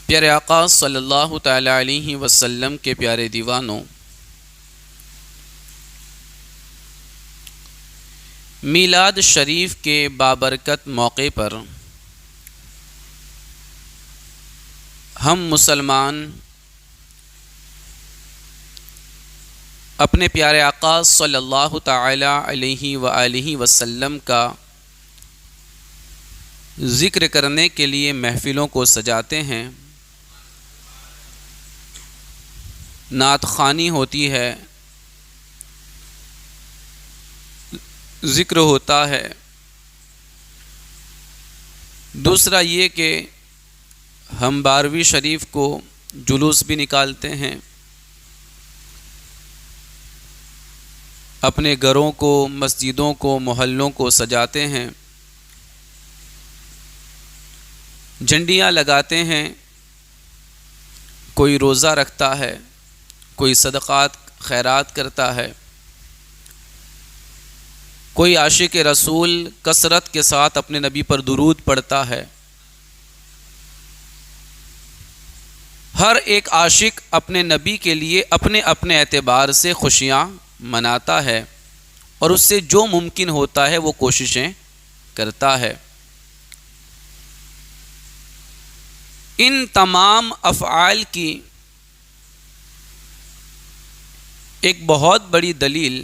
پیارے آقا صلی اللہ تعالی علیہ وسلم کے پیارے دیوانوں، میلاد شریف کے بابرکت موقع پر ہم مسلمان اپنے پیارے آقا صلی اللہ تعالی علیہ وآلہ وسلم کا ذکر کرنے کے لیے محفلوں کو سجاتے ہیں، نعت خوانی ہوتی ہے، ذکر ہوتا ہے۔ دوسرا یہ کہ ہم 12ویں شریف کو جلوس بھی نکالتے ہیں، اپنے گھروں کو، مسجدوں کو، محلوں کو سجاتے ہیں، جھنڈیاں لگاتے ہیں، کوئی روزہ رکھتا ہے، کوئی صدقات خیرات کرتا ہے، کوئی عاشق رسول کثرت کے ساتھ اپنے نبی پر درود پڑھتا ہے۔ ہر ایک عاشق اپنے نبی کے لیے اپنے اپنے اعتبار سے خوشیاں مناتا ہے اور اس سے جو ممکن ہوتا ہے وہ کوششیں کرتا ہے۔ ان تمام افعال کی ایک بہت بڑی دلیل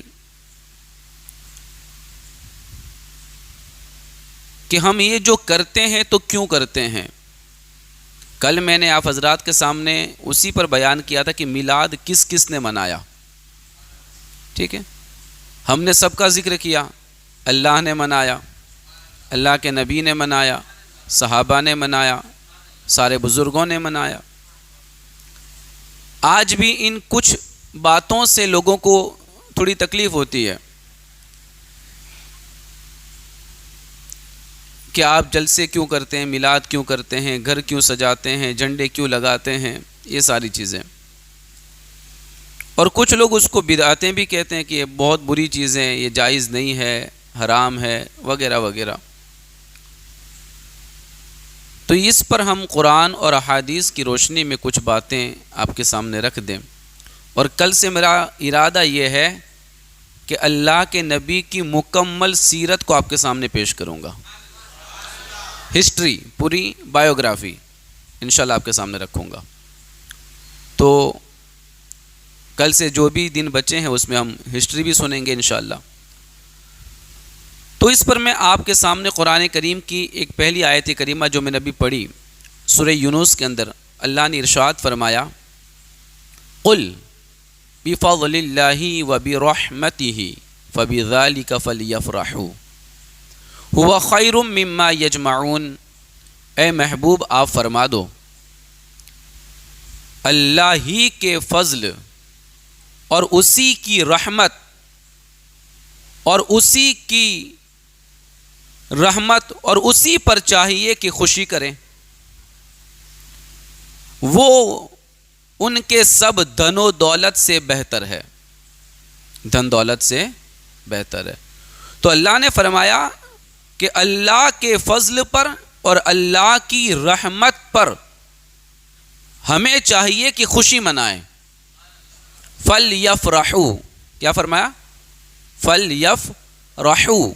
کہ ہم یہ جو کرتے ہیں تو کیوں کرتے ہیں، کل میں نے آپ حضرات کے سامنے اسی پر بیان کیا تھا کہ میلاد کس کس نے منایا۔ ٹھیک ہے، ہم نے سب کا ذکر کیا، اللہ نے منایا، اللہ کے نبی نے منایا، صحابہ نے منایا، سارے بزرگوں نے منایا۔ آج بھی ان کچھ باتوں سے لوگوں کو تھوڑی تکلیف ہوتی ہے کہ آپ جلسے کیوں کرتے ہیں، میلاد کیوں کرتے ہیں، گھر کیوں سجاتے ہیں، جھنڈے کیوں لگاتے ہیں، یہ ساری چیزیں۔ اور کچھ لوگ اس کو بدعتیں بھی کہتے ہیں کہ یہ بہت بری چیزیں، یہ جائز نہیں ہے، حرام ہے، وغیرہ وغیرہ۔ تو اس پر ہم قرآن اور احادیث کی روشنی میں کچھ باتیں آپ کے سامنے رکھ دیں، اور کل سے میرا ارادہ یہ ہے کہ اللہ کے نبی کی مکمل سیرت کو آپ کے سامنے پیش کروں گا، ہسٹری، پوری بایوگرافی انشاءاللہ آپ کے سامنے رکھوں گا۔ تو کل سے جو بھی دن بچے ہیں اس میں ہم ہسٹری بھی سنیں گے انشاءاللہ۔ تو اس پر میں آپ کے سامنے قرآن کریم کی ایک پہلی آیت کریمہ جو میں نے ابھی پڑھی، سورہ یونس کے اندر اللہ نے ارشاد فرمایا، قل بفضل اللہ وبرحمتہ فبذلک فلیفرحوا هو خیر مما یجمعون۔ اے محبوب آپ فرما دو، اللہ ہی کے فضل اور اسی کی رحمت اور اسی کی رحمت اور اسی پر چاہیے کہ خوشی کریں، وہ ان کے سب دھن و دولت سے بہتر ہے، دھن دولت سے بہتر ہے۔ تو اللہ نے فرمایا کہ اللہ کے فضل پر اور اللہ کی رحمت پر ہمیں چاہیے کہ خوشی منائیں۔ فَلْيَفْرَحُوا، کیا فرمایا؟ فَلْيَفْرَحُوا،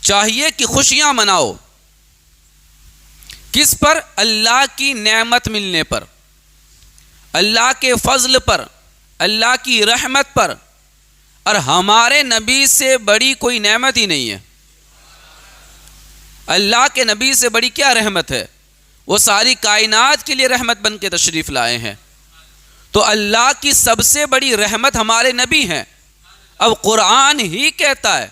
چاہیے کہ خوشیاں مناؤ۔ کس پر؟ اللہ کی نعمت ملنے پر، اللہ کے فضل پر، اللہ کی رحمت پر۔ اور ہمارے نبی سے بڑی کوئی نعمت ہی نہیں ہے۔ اللہ کے نبی سے بڑی کیا رحمت ہے؟ وہ ساری کائنات کے لیے رحمت بن کے تشریف لائے ہیں۔ تو اللہ کی سب سے بڑی رحمت ہمارے نبی ہیں۔ اب قرآن ہی کہتا ہے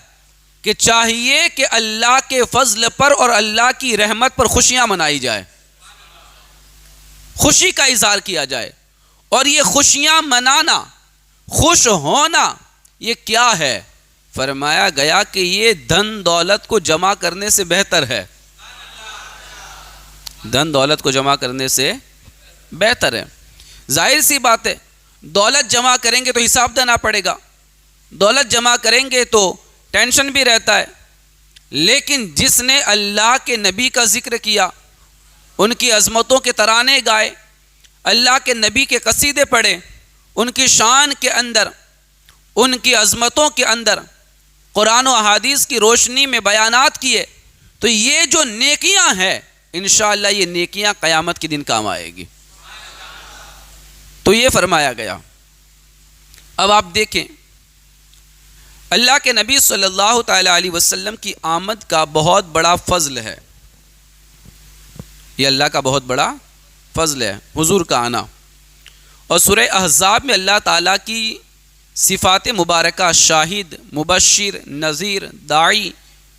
کہ چاہیے کہ اللہ کے فضل پر اور اللہ کی رحمت پر خوشیاں منائی جائے، خوشی کا اظہار کیا جائے۔ اور یہ خوشیاں منانا، خوش ہونا، یہ کیا ہے؟ فرمایا گیا کہ یہ دھن دولت کو جمع کرنے سے بہتر ہے، دھن دولت کو جمع کرنے سے بہتر ہے۔ ظاہر سی بات ہے، دولت جمع کریں گے تو حساب دینا پڑے گا، دولت جمع کریں گے تو ٹینشن بھی رہتا ہے، لیکن جس نے اللہ کے نبی کا ذکر کیا، ان کی عظمتوں کے ترانے گائے، اللہ کے نبی کے قصیدے پڑھے، ان کی شان کے اندر، ان کی عظمتوں کے اندر قرآن و احادیث کی روشنی میں بیانات کیے، تو یہ جو نیکیاں ہیں انشاءاللہ یہ نیکیاں قیامت کے دن کام آئے گی۔ تو یہ فرمایا گیا۔ اب آپ دیکھیں اللہ کے نبی صلی اللہ تعالی علیہ وسلم کی آمد کا بہت بڑا فضل ہے، یہ اللہ کا بہت بڑا فضل ہے حضور کا آنا۔ اور سورہ احزاب میں اللہ تعالیٰ کی صفات مبارکہ شاہد، مبشر، نذیر، داعی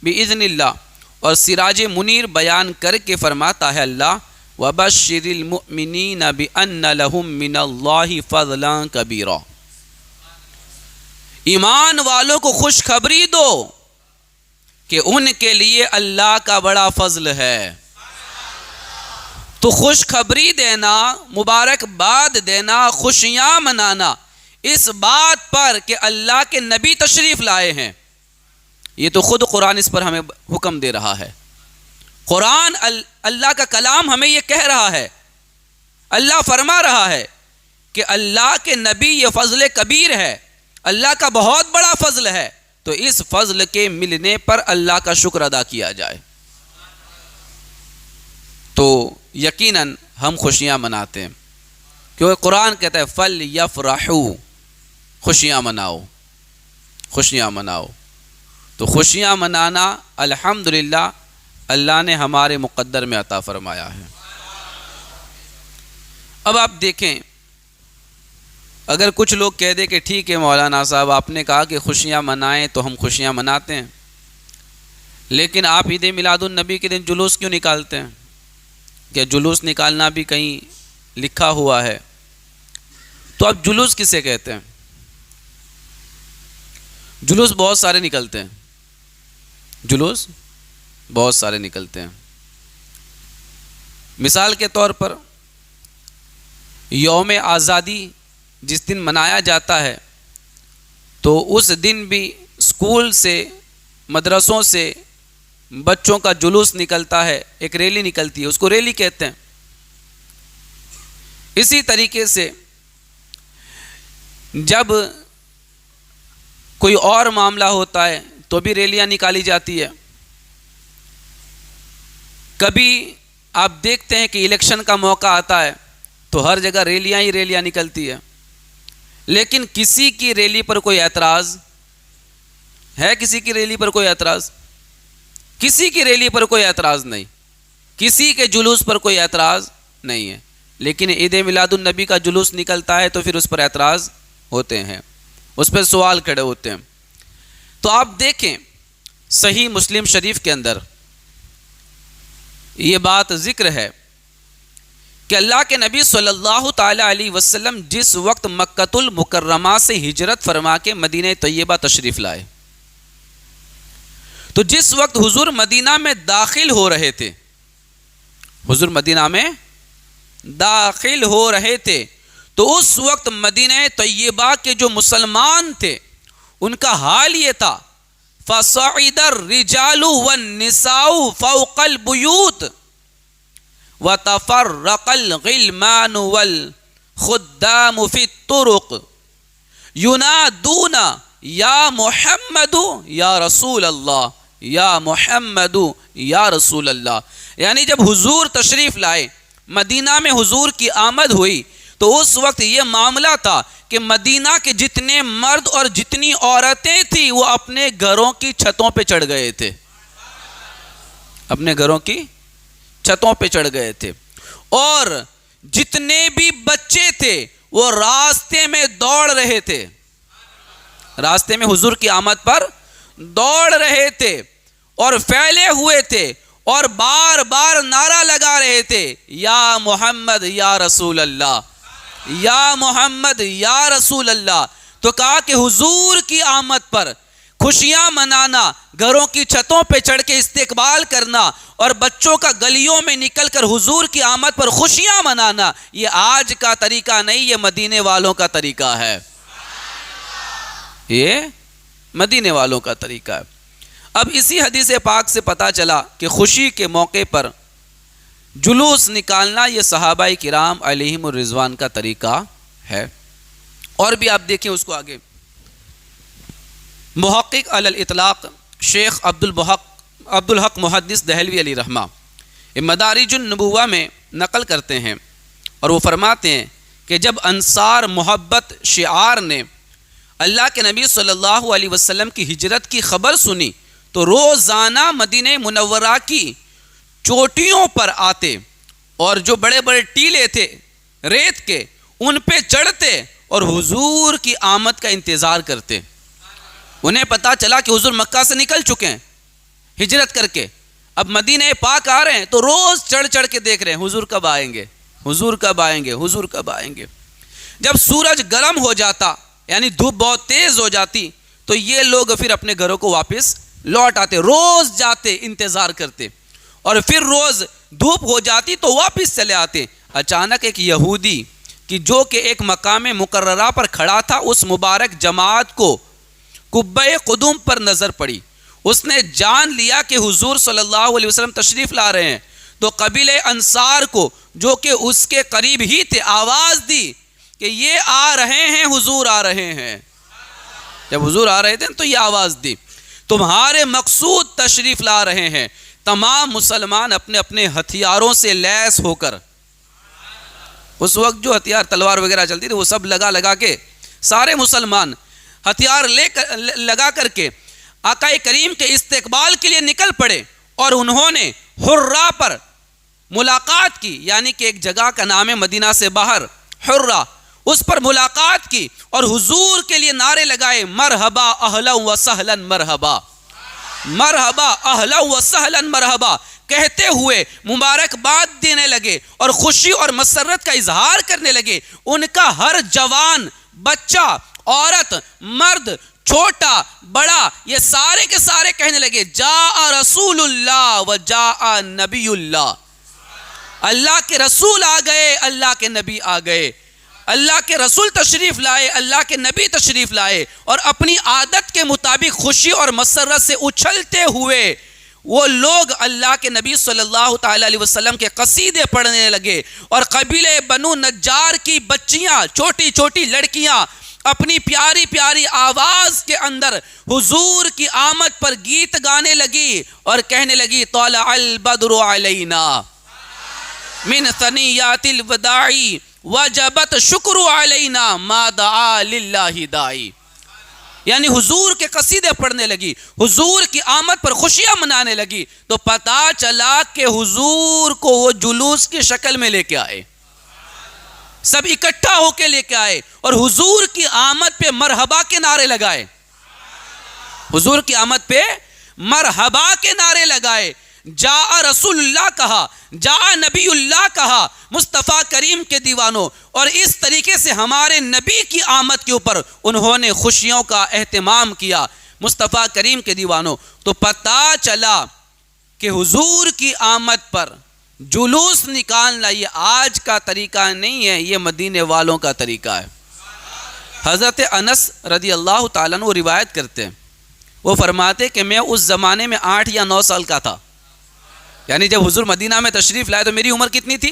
بإذن اللہ اور سراج منیر بیان کر کے فرماتا ہے اللہ وَبَشِّرِ الْمُؤْمِنِينَ بِأَنَّ لَهُم مِّنَ اللَّهِ فَضْلًا كَبِيرًا، ایمان والوں کو خوشخبری دو کہ ان کے لیے اللہ کا بڑا فضل ہے۔ تو خوشخبری دینا، مبارکباد دینا، خوشیاں منانا اس بات پر کہ اللہ کے نبی تشریف لائے ہیں، یہ تو خود قرآن اس پر ہمیں حکم دے رہا ہے۔ قرآن اللہ کا کلام ہمیں یہ کہہ رہا ہے، اللہ فرما رہا ہے کہ اللہ کے نبی یہ فضل کبیر ہے، اللہ کا بہت بڑا فضل ہے، تو اس فضل کے ملنے پر اللہ کا شکر ادا کیا جائے۔ تو یقیناً ہم خوشیاں مناتے ہیں، کیونکہ قرآن کہتا ہے فَلْيَفْرَحُوا، خوشیاں مناؤ، خوشیاں مناؤ۔ تو خوشیاں منانا الحمدللہ اللہ نے ہمارے مقدر میں عطا فرمایا ہے۔ اب آپ دیکھیں اگر کچھ لوگ کہہ دیں کہ ٹھیک ہے مولانا صاحب آپ نے کہا کہ خوشیاں منائیں تو ہم خوشیاں مناتے ہیں، لیکن آپ عید میلاد النبی کے دن جلوس کیوں نکالتے ہیں؟ کہ جلوس نکالنا بھی کہیں لکھا ہوا ہے، تو آپ جلوس کسے کہتے ہیں؟ جلوس بہت سارے نکلتے ہیں، جلوس بہت سارے نکلتے ہیں۔ مثال کے طور پر یوم آزادی جس دن منایا جاتا ہے تو اس دن بھی اسکول سے، مدرسوں سے بچوں کا جلوس نکلتا ہے، ایک ریلی نکلتی ہے، اس کو ریلی کہتے ہیں۔ اسی طریقے سے جب کوئی اور معاملہ ہوتا ہے تو بھی ریلیاں نکالی جاتی ہے۔ کبھی آپ دیکھتے ہیں کہ الیکشن کا موقع آتا ہے تو ہر جگہ ریلیاں ہی ریلیاں نکلتی ہے، لیکن کسی کی ریلی پر کوئی اعتراض ہے؟ کسی کی ریلی پر کوئی اعتراض؟ کسی کی ریلی پر کوئی اعتراض نہیں، کسی کے جلوس پر کوئی اعتراض نہیں ہے، لیکن عید میلاد النبی کا جلوس نکلتا ہے تو پھر اس پر اعتراض ہوتے ہیں، اس پر سوال کھڑے ہوتے ہیں۔ تو آپ دیکھیں صحیح مسلم شریف کے اندر یہ بات ذکر ہے کہ اللہ کے نبی صلی اللہ تعالی علیہ وسلم جس وقت مکۃ المکرمہ سے ہجرت فرما کے مدینہ طیبہ تشریف لائے، تو جس وقت حضور مدینہ میں داخل ہو رہے تھے، حضور مدینہ میں داخل ہو رہے تھے، تو اس وقت مدینہ طیبہ کے جو مسلمان تھے ان کا حال یہ تھا فَصَعِدَ الرِّجَالُ وَالنِّسَاءُ فَوْقَ الْبُيُوتِ وَتَفَرَّقَ الْغِلْمَانُ وَالْخُدَّامُ فِي الطُّرُقِ يُنَادُونَ یا محمد یا رسول اللہ، یا محمد یا رسول اللہ۔ یعنی جب حضور تشریف لائے، مدینہ میں حضور کی آمد ہوئی، تو اس وقت یہ معاملہ تھا کہ مدینہ کے جتنے مرد اور جتنی عورتیں تھیں وہ اپنے گھروں کی چھتوں پہ چڑھ گئے تھے، اپنے گھروں کی چھتوں پہ چڑھ گئے تھے، اور جتنے بھی بچے تھے وہ راستے میں دوڑ رہے تھے، راستے میں حضور کی آمد پر دوڑ رہے تھے اور پھیلے ہوئے تھے اور بار بار نعرہ لگا رہے تھے یا محمد یا رسول اللہ، یا محمد یا رسول اللہ۔ تو کہا کہ حضور کی آمد پر خوشیاں منانا، گھروں کی چھتوں پہ چڑھ کے استقبال کرنا اور بچوں کا گلیوں میں نکل کر حضور کی آمد پر خوشیاں منانا، یہ آج کا طریقہ نہیں، یہ مدینے والوں کا طریقہ ہے، یہ مدینے والوں کا طریقہ ہے۔ اب اسی حدیث پاک سے پتہ چلا کہ خوشی کے موقع پر جلوس نکالنا یہ صحابہ کرام علیہم الرضوان کا طریقہ ہے. اور بھی آپ دیکھیں اس کو آگے. محقق علی الاطلاق شیخ عبد الحق محدث دہلوی علیہ رحمہ مدارج النبوہ میں نقل کرتے ہیں اور وہ فرماتے ہیں کہ جب انصار محبت شعار نے اللہ کے نبی صلی اللہ علیہ وسلم کی ہجرت کی خبر سنی تو روزانہ مدینہ منورہ کی چوٹیوں پر آتے اور جو بڑے بڑے ٹیلے تھے ریت کے ان پہ چڑھتے اور حضور کی آمد کا انتظار کرتے. انہیں پتا چلا کہ حضور مکہ سے نکل چکے ہیں ہجرت کر کے, اب مدینہ پاک آ رہے ہیں تو روز چڑھ چڑھ کے دیکھ رہے ہیں حضور کب آئیں گے, حضور کب آئیں گے, حضور کب آئیں گے. جب سورج گرم ہو جاتا یعنی دھوپ بہت تیز ہو جاتی تو یہ لوگ پھر اپنے گھروں کو واپس لوٹ آتے, روز جاتے انتظار کرتے, اور پھر روز دھوپ ہو جاتی تو واپس چلے آتے. اچانک ایک یہودی کہ جو کہ ایک مقام مقررہ پر کھڑا تھا اس مبارک جماعت کو قبہ قدوم پر نظر پڑی. اس نے جان لیا کہ حضور صلی اللہ علیہ وسلم تشریف لا رہے ہیں تو قبیلہ انصار کو جو کہ اس کے قریب ہی تھے آواز دی کہ یہ آ رہے ہیں, حضور آ رہے ہیں. جب حضور آ رہے تھے تو یہ آواز دی تمہارے مقصود تشریف لا رہے ہیں. تمام مسلمان اپنے اپنے ہتھیاروں سے لیس ہو کر, اس وقت جو ہتھیار تلوار وغیرہ چلتی تھی وہ سب لگا کے سارے مسلمان ہتھیار لگا کر کے آقا کریم کے استقبال کے لیے نکل پڑے, اور انہوں نے حرہ پر ملاقات کی, یعنی کہ ایک جگہ کا نام ہے مدینہ سے باہر حرہ, اس پر ملاقات کی اور حضور کے لیے نعرے لگائے مرحبا اہلا و سہلا مرحبا, مرحبا اہلا و سہلا مرحبا, کہتے ہوئے مبارکباد دینے لگے اور خوشی اور مسرت کا اظہار کرنے لگے. ان کا ہر جوان, بچہ, عورت, مرد, چھوٹا بڑا یہ سارے کے سارے کہنے لگے جاء رسول اللہ و جاء نبی اللہ, اللہ کے رسول آ گئے, اللہ کے نبی آ گئے, اللہ کے رسول تشریف لائے, اللہ کے نبی تشریف لائے. اور اپنی عادت کے مطابق خوشی اور مسرت سے اچھلتے ہوئے وہ لوگ اللہ کے نبی صلی اللہ تعالی علیہ وسلم کے قصیدے پڑھنے لگے, اور قبیلے بنو نجار کی بچیاں, چھوٹی چھوٹی لڑکیاں اپنی پیاری پیاری آواز کے اندر حضور کی آمد پر گیت گانے لگی اور کہنے لگی طلع البدر علینا من ثنیات الوداع وجبت شکر علینا ما دعا للہ داعی. یعنی حضور کے قصیدے پڑھنے لگی, حضور کی آمد پر خوشیاں منانے لگی. تو پتا چلا کہ حضور کو وہ جلوس کی شکل میں لے کے آئے, سب اکٹھا ہو کے لے کے آئے اور حضور کی آمد پہ مرحبا کے نعرے لگائے, حضور کی آمد پہ مرحبا کے نعرے لگائے. جاء رسول اللہ کہا, جاء نبی اللہ کہا, مصطفیٰ کریم کے دیوانوں. اور اس طریقے سے ہمارے نبی کی آمد کے اوپر انہوں نے خوشیوں کا اہتمام کیا, مصطفیٰ کریم کے دیوانوں. تو پتہ چلا کہ حضور کی آمد پر جلوس نکالنا یہ آج کا طریقہ نہیں ہے, یہ مدینے والوں کا طریقہ ہے. حضرت انس رضی اللہ تعالیٰ عنہ روایت کرتے ہیں, وہ فرماتے کہ میں اس زمانے میں 8 یا 9 سال کا تھا, یعنی جب حضور مدینہ میں تشریف لائے تو میری عمر کتنی تھی,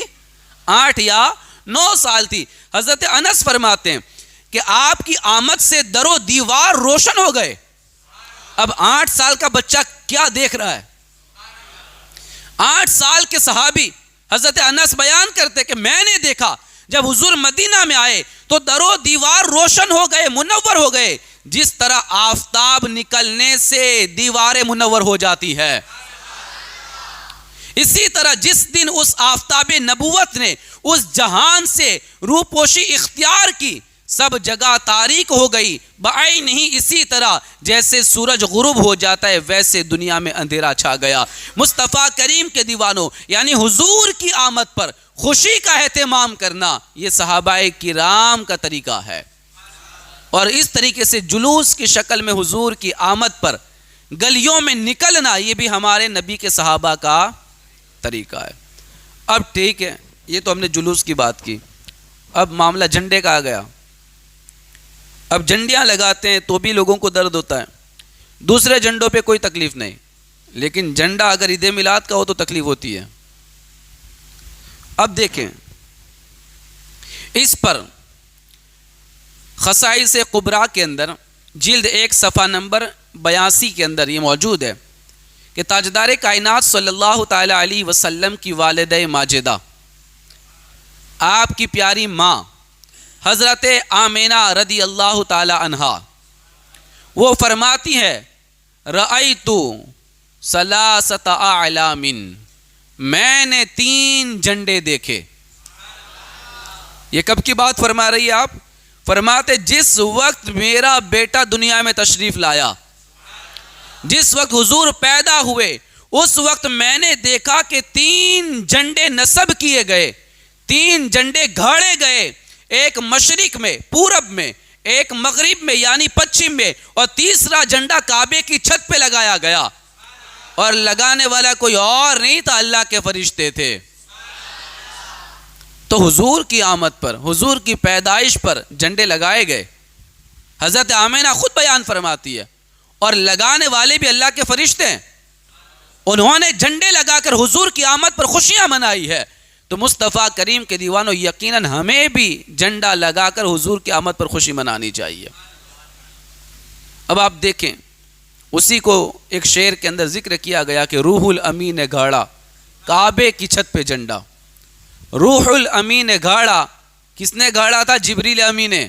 8 یا 9 سال تھی. حضرت انس فرماتے ہیں کہ آپ کی آمد سے در و دیوار روشن ہو گئے. اب 8 سال کا بچہ کیا دیکھ رہا ہے, 8 سال کے صحابی حضرت انس بیان کرتے کہ میں نے دیکھا جب حضور مدینہ میں آئے تو در و دیوار روشن ہو گئے, منور ہو گئے, جس طرح آفتاب نکلنے سے دیواریں منور ہو جاتی ہے. اسی طرح جس دن اس آفتاب نبوت نے اس جہان سے روپوشی اختیار کی سب جگہ تاریک ہو گئی, بعین نہیں اسی طرح جیسے سورج غروب ہو جاتا ہے ویسے دنیا میں اندھیرا چھا گیا. مصطفیٰ کریم کے دیوانوں یعنی حضور کی آمد پر خوشی کا اہتمام کرنا یہ صحابہ کرام کا طریقہ ہے, اور اس طریقے سے جلوس کی شکل میں حضور کی آمد پر گلیوں میں نکلنا یہ بھی ہمارے نبی کے صحابہ کا طریقہ ہے. اب ٹھیک ہے, یہ تو ہم نے جلوس کی بات کی, اب معاملہ جھنڈے کا آ گیا. اب جھنڈیاں لگاتے ہیں تو بھی لوگوں کو درد ہوتا ہے, دوسرے جھنڈوں پہ کوئی تکلیف نہیں, لیکن جھنڈا اگر عید میلاد کا ہو تو تکلیف ہوتی ہے. اب دیکھیں اس پر خصائص کبریٰ کے اندر جلد 1 صفحہ نمبر 82 کے اندر یہ موجود ہے کہ تاجدار کائنات صلی اللہ تعالی علیہ وسلم کی والدہ ماجدہ، آپ کی پیاری ماں حضرت آمینہ رضی اللہ تعالی عنہا، وہ فرماتی ہے رأیت ثلاثۃ اعلام، میں نے 3 جھنڈے دیکھے۔ یہ کب کی بات فرما رہی ہے آپ؟ فرماتے جس وقت میرا بیٹا دنیا میں تشریف لایا، جس وقت حضور پیدا ہوئے، اس وقت میں نے دیکھا کہ 3 جھنڈے نصب کیے گئے، 3 جھنڈے گھاڑے گئے، ایک مشرق میں پورب میں، ایک مغرب میں یعنی پچھم میں، اور تیسرا جھنڈا کعبے کی چھت پہ لگایا گیا، اور لگانے والا کوئی اور نہیں تھا، اللہ کے فرشتے تھے۔ تو حضور کی آمد پر، حضور کی پیدائش پر جھنڈے لگائے گئے، حضرت آمینہ خود بیان فرماتی ہے، اور لگانے والے بھی اللہ کے فرشتے ہیں، انہوں نے جھنڈے لگا کر حضور کی آمد پر خوشیاں منائی ہے۔ تو مصطفیٰ کریم کے دیوانوں، یقیناً ہمیں بھی جھنڈا لگا کر حضور کی آمد پر خوشی منانی چاہیے۔ اب آپ دیکھیں اسی کو ایک شعر کے اندر ذکر کیا گیا کہ روح الامین نے گھاڑا کعبے کی چھت پہ جھنڈا۔ روح الامین نے گھاڑا، کس نے گھاڑا تھا؟ جبریل امین نے۔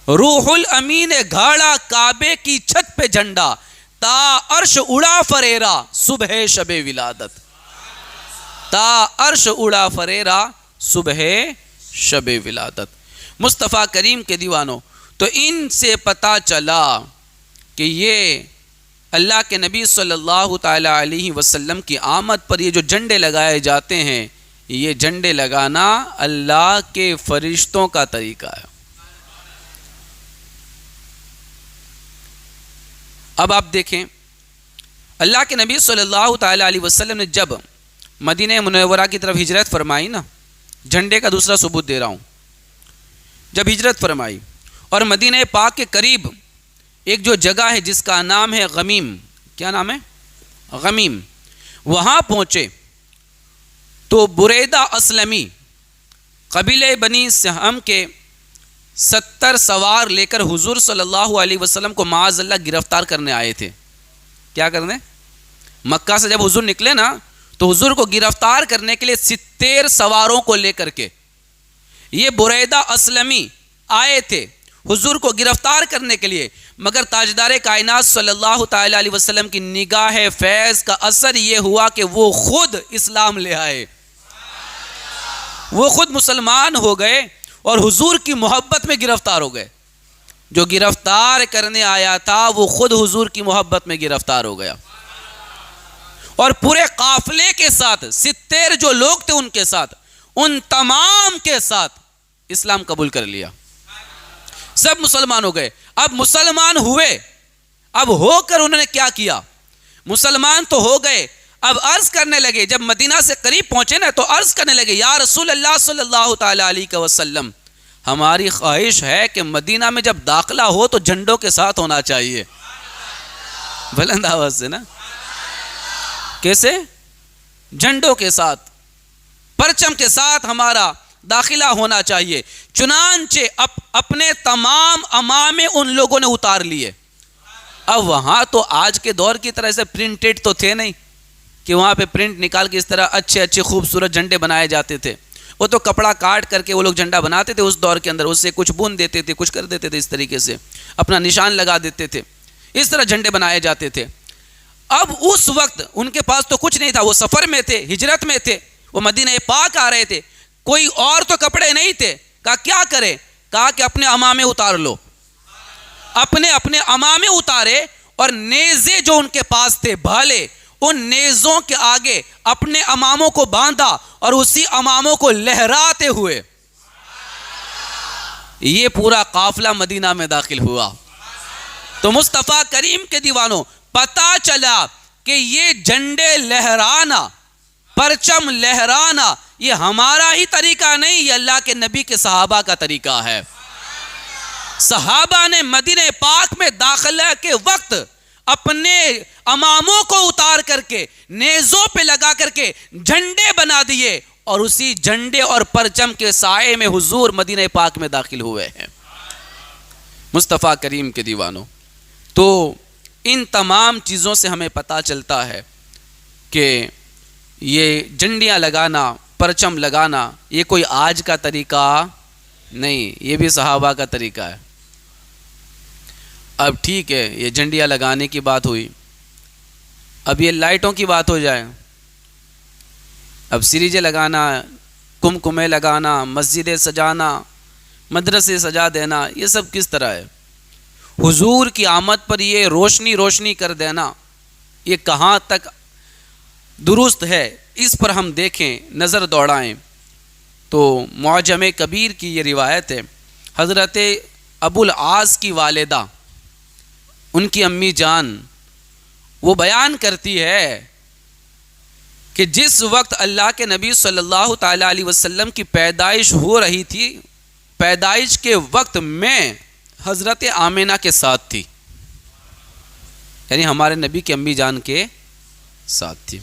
روح الامین نے گھاڑا کعبے کی چھت پہ جھنڈا، تا عرش اڑا فریرا صبح شب ولادت، تا عرش اڑا فریرا صبح شب ولادت۔ مصطفیٰ کریم کے دیوانوں، تو ان سے پتہ چلا کہ یہ اللہ کے نبی صلی اللہ تعالی علیہ وسلم کی آمد پر یہ جو جھنڈے لگائے جاتے ہیں، یہ جھنڈے لگانا اللہ کے فرشتوں کا طریقہ ہے۔ اب آپ دیکھیں اللہ کے نبی صلی اللہ تعالی علیہ وسلم نے جب مدینہ منورہ کی طرف ہجرت فرمائی نا، جھنڈے کا دوسرا ثبوت دے رہا ہوں، جب ہجرت فرمائی اور مدینہ پاک کے قریب ایک جو جگہ ہے جس کا نام ہے غمیم، کیا نام ہے؟ غمیم، وہاں پہنچے تو بریدہ اسلمی قبیلہ بنی سہم کے 70 سوار لے کر حضور صلی اللہ علیہ وسلم کو معاذ اللہ گرفتار کرنے آئے تھے۔ کیا کرنے؟ مکہ سے جب حضور نکلے نا تو حضور کو گرفتار کرنے کے لیے 70 سواروں کو لے کر کے یہ بریدہ اسلمی آئے تھے حضور کو گرفتار کرنے کے لیے، مگر تاجدار کائنات صلی اللہ تعالی علیہ وسلم کی نگاہ فیض کا اثر یہ ہوا کہ وہ خود اسلام لے آئے، وہ خود مسلمان ہو گئے اور حضور کی محبت میں گرفتار ہو گئے۔ جو گرفتار کرنے آیا تھا وہ خود حضور کی محبت میں گرفتار ہو گیا، اور پورے قافلے کے ساتھ 70 جو لوگ تھے ان کے ساتھ، ان تمام کے ساتھ اسلام قبول کر لیا، سب مسلمان ہو گئے۔ اب مسلمان ہوئے، اب ہو کر انہوں نے کیا کیا؟ مسلمان تو ہو گئے، اب عرض کرنے لگے، جب مدینہ سے قریب پہنچے نا تو عرض کرنے لگے یا رسول اللہ صلی اللہ تعالی علیہ وسلم، ہماری خواہش ہے کہ مدینہ میں جب داخلہ ہو تو جھنڈوں کے ساتھ ہونا چاہیے۔ بلند آواز سے نا، کیسے؟ جھنڈوں کے ساتھ، پرچم کے ساتھ ہمارا داخلہ ہونا چاہیے۔ چنانچہ اپنے تمام عمامے ان لوگوں نے اتار لیے۔ اب وہاں تو آج کے دور کی طرح سے پرنٹڈ تو تھے نہیں کہ وہاں پہ پرنٹ نکال کے اس طرح اچھے اچھے خوبصورت جھنڈے بنائے جاتے تھے، وہ تو کپڑا کاٹ کر کے وہ لوگ جھنڈا بناتے تھے اس دور کے اندر، اس سے کچھ بون دیتے تھے، کچھ کر دیتے تھے، اس طریقے سے اپنا نشان لگا دیتے تھے، اس طرح جھنڈے بنائے جاتے تھے۔ اب اس وقت ان کے پاس تو کچھ نہیں تھا، وہ سفر میں تھے، ہجرت میں تھے، وہ مدینہ پاک آ رہے تھے، کوئی اور تو کپڑے نہیں تھے۔ کہا کیا کرے؟ کہا کہ اپنے عمامے اتار لو۔ اپنے عمامے اتارے اور نیزے جو ان کے پاس تھے بھالے، ان نیزوں کے آگے اپنے عماموں کو باندھا اور اسی عماموں کو لہراتے ہوئے یہ پورا قافلہ مدینہ میں داخل ہوا۔ تو مصطفیٰ کریم کے دیوانوں، پتہ چلا کہ یہ جھنڈے لہرانا، پرچم لہرانا، یہ ہمارا ہی طریقہ نہیں، یہ اللہ کے نبی کے صحابہ کا طریقہ ہے۔ صحابہ نے مدینہ پاک میں داخلہ کے وقت اپنے عماموں کو اتار کر کے نیزوں پہ لگا کر کے جھنڈے بنا دیے اور اسی جھنڈے اور پرچم کے سائے میں حضور مدینہ پاک میں داخل ہوئے ہیں۔ مصطفیٰ کریم کے دیوانوں، تو ان تمام چیزوں سے ہمیں پتہ چلتا ہے کہ یہ جھنڈیاں لگانا، پرچم لگانا، یہ کوئی آج کا طریقہ نہیں، یہ بھی صحابہ کا طریقہ ہے۔ اب ٹھیک ہے، یہ جھنڈیاں لگانے کی بات ہوئی، اب یہ لائٹوں کی بات ہو جائے، اب سریجے لگانا، کمکمے لگانا، مسجدیں سجانا، مدرسے سجا دینا، یہ سب کس طرح ہے؟ حضور کی آمد پر یہ روشنی کر دینا، یہ کہاں تک درست ہے؟ اس پر ہم دیکھیں، نظر دوڑائیں تو معجم کبیر کی یہ روایت ہے، حضرت ابو العاص کی والدہ، ان کی امی جان، وہ بیان کرتی ہے کہ جس وقت اللہ کے نبی صلی اللہ تعالیٰ علیہ وسلم کی پیدائش ہو رہی تھی، پیدائش کے وقت میں حضرت آمینہ کے ساتھ تھی، یعنی ہمارے نبی کی امی جان کے ساتھ تھی۔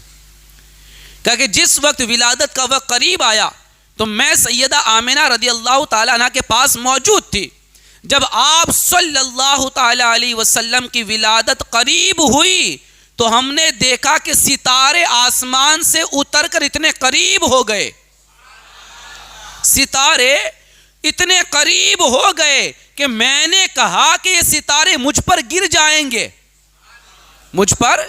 کہا کہ جس وقت ولادت کا وقت قریب آیا تو میں سیدہ آمینہ رضی اللہ تعالیٰ عنہ کے پاس موجود تھی۔ جب آپ صلی اللہ تعالیٰ علیہ وسلم کی ولادت قریب ہوئی تو ہم نے دیکھا کہ ستارے آسمان سے اتر کر اتنے قریب ہو گئے، ستارے اتنے قریب ہو گئے کہ میں نے کہا کہ یہ ستارے مجھ پر گر جائیں گے، مجھ پر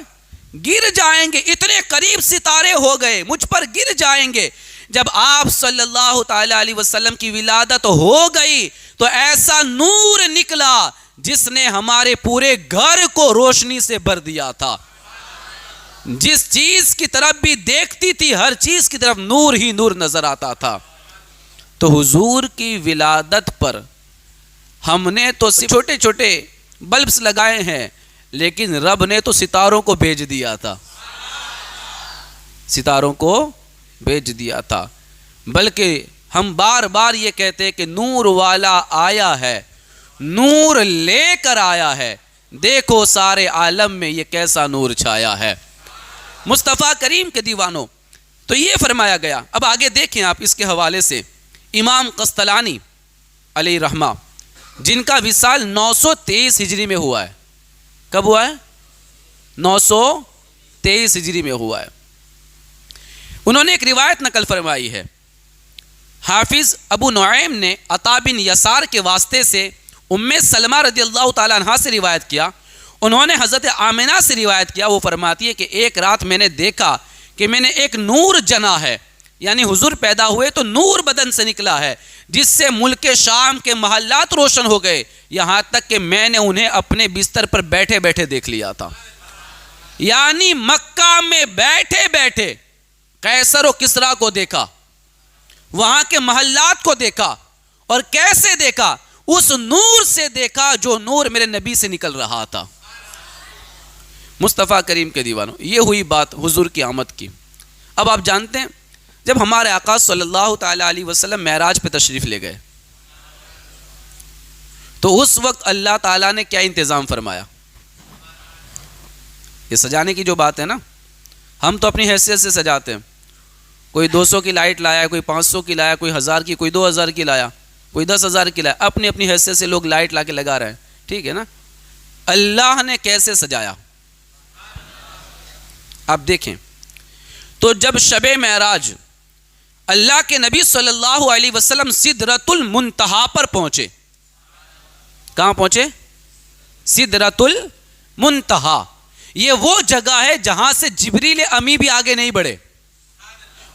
گر جائیں گے، اتنے قریب ستارے ہو گئے، مجھ پر گر جائیں گے۔ جب آپ صلی اللہ تعالیٰ علیہ وسلم کی ولادت ہو گئی تو ایسا نور نکلا جس نے ہمارے پورے گھر کو روشنی سے بھر دیا تھا۔ جس چیز کی طرف بھی دیکھتی تھی ہر چیز کی طرف نور ہی نور نظر آتا تھا۔ تو حضور کی ولادت پر ہم نے تو چھوٹے چھوٹے بلبس لگائے ہیں، لیکن رب نے تو ستاروں کو بھیج دیا تھا، ستاروں کو بھیج دیا تھا۔ بلکہ ہم بار بار یہ کہتے ہیں کہ نور والا آیا ہے، نور لے کر آیا ہے، دیکھو سارے عالم میں یہ کیسا نور چھایا ہے۔ مصطفیٰ کریم کے دیوانوں، تو یہ فرمایا گیا۔ اب آگے دیکھیں آپ اس کے حوالے سے امام قسطلانی علیہ رحمہ، جن کا وصال 923 ہجری میں ہوا ہے۔ کب ہوا ہے؟ 923 ہجری میں ہوا ہے۔ انہوں نے ایک روایت نقل فرمائی ہے، حافظ ابو نعیم نے عطا بن یسار کے واسطے سے ام سلمہ رضی اللہ تعالیٰ عنہ سے روایت کیا، انہوں نے حضرت آمینہ سے روایت کیا۔ وہ فرماتی ہے کہ ایک رات میں نے دیکھا کہ میں نے ایک نور جنا ہے، یعنی حضور پیدا ہوئے تو نور بدن سے نکلا ہے، جس سے ملک شام کے محلات روشن ہو گئے، یہاں تک کہ میں نے انہیں اپنے بستر پر بیٹھے بیٹھے دیکھ لیا تھا۔ یعنی مکہ میں بیٹھے بیٹھے قیصر و کسریٰ کو دیکھا، وہاں کے محلات کو دیکھا، اور کیسے دیکھا؟ اس نور سے دیکھا جو نور میرے نبی سے نکل رہا تھا۔ مصطفیٰ کریم کے دیوانوں، یہ ہوئی بات حضور کی آمد کی۔ اب آپ جانتے ہیں جب ہمارے آقا صلی اللہ تعالیٰ علیہ وسلم معراج پہ تشریف لے گئے تو اس وقت اللہ تعالیٰ نے کیا انتظام فرمایا؟ یہ سجانے کی جو بات ہے نا، ہم تو اپنی حیثیت سے سجاتے ہیں، کوئی 200 کی لائٹ لایا، کوئی 500 کی لایا، کوئی 1000 کی، کوئی 2000 کی لایا، کوئی 10,000 کی لایا، اپنی اپنی حیثیت سے لوگ لائٹ لا کے لگا رہے ہیں، ٹھیک ہے نا۔ اللہ نے کیسے سجایا آپ دیکھیں۔ تو جب شب معراج اللہ کے نبی صلی اللہ علیہ وسلم سدرۃ المنتہا پر پہنچے، کہاں پہنچے؟ سدرۃ المنتہا، یہ وہ جگہ ہے جہاں سے جبریل امی بھی آگے نہیں بڑھے،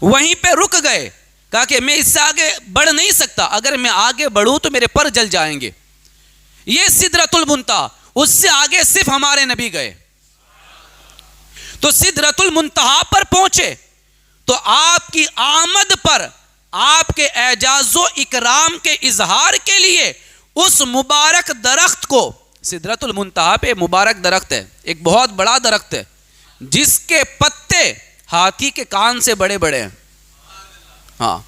وہیں پہ رک گئے، کہا کہ میں اس سے آگے بڑھ نہیں سکتا، اگر میں آگے بڑھوں تو میرے پر جل جائیں گے۔ یہ سدرۃ المنتہا، اس سے آگے صرف ہمارے نبی گئے۔ تو سدرۃ المنتہا پر پہنچے تو آپ کی آمد پر آپ کے اعجاز و اکرام کے اظہار کے لیے اس مبارک درخت کو، سدرۃ المنتہا پہ مبارک درخت ہے، ایک بہت بڑا درخت ہے جس کے پتے ہاتھی کے کان سے بڑے بڑے ہیں، ہاں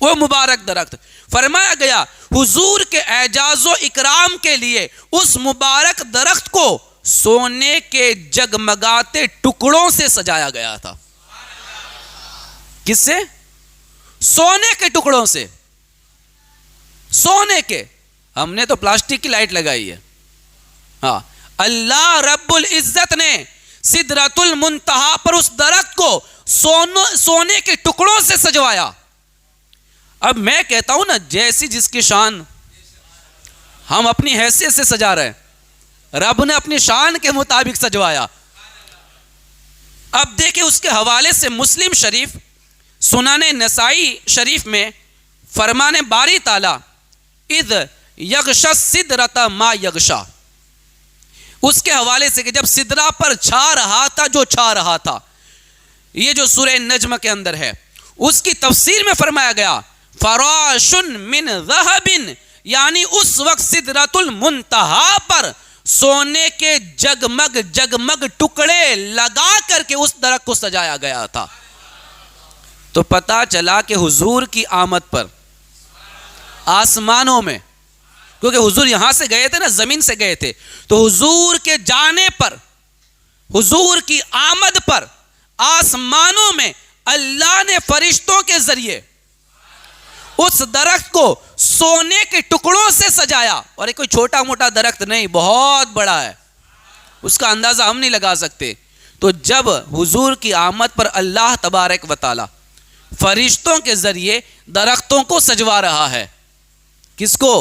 وہ مبارک درخت، فرمایا گیا حضور کے اعجاز و اکرام کے لیے اس مبارک درخت کو سونے کے جگمگاتے ٹکڑوں سے سجایا گیا تھا۔ کس سے؟ سونے کے ٹکڑوں سے، سونے کے، ہم نے تو پلاسٹک کی لائٹ لگائی ہے. ہاں، اللہ رب العزت نے سدرۃ المنتہا پر اس درخت کو سونے کے ٹکڑوں سے سجوایا. اب میں کہتا ہوں نا، جیسی جس کی شان، ہم اپنی حیثیت سے سجا رہے ہیں، رب نے اپنی شان کے مطابق سجوایا. اب دیکھیں اس کے حوالے سے مسلم شریف، سنن نسائی شریف میں فرمان باری تعالی اذ یغشی السدرۃ ما یغشی، اس کے حوالے سے کہ جب سدرہ پر چھا رہا تھا جو چھا رہا تھا، یہ جو سورہ نجم کے اندر ہے، اس کی تفسیر میں فرمایا گیا فراش من ذہب، یعنی اس وقت سدرۃ المنتہا پر سونے کے جگمگ جگمگ ٹکڑے لگا کر کے اس درخت کو سجایا گیا تھا. تو پتا چلا کہ حضور کی آمد پر آسمانوں میں، کیونکہ حضور یہاں سے گئے تھے نا، زمین سے گئے تھے، تو حضور کے جانے پر، حضور کی آمد پر آسمانوں میں اللہ نے فرشتوں کے ذریعے اس درخت کو سونے کے ٹکڑوں سے سجایا. اور یہ کوئی چھوٹا موٹا درخت نہیں، بہت بڑا ہے، اس کا اندازہ ہم نہیں لگا سکتے. تو جب حضور کی آمد پر اللہ تبارک و تعالی فرشتوں کے ذریعے درختوں کو سجوا رہا ہے، کس کو؟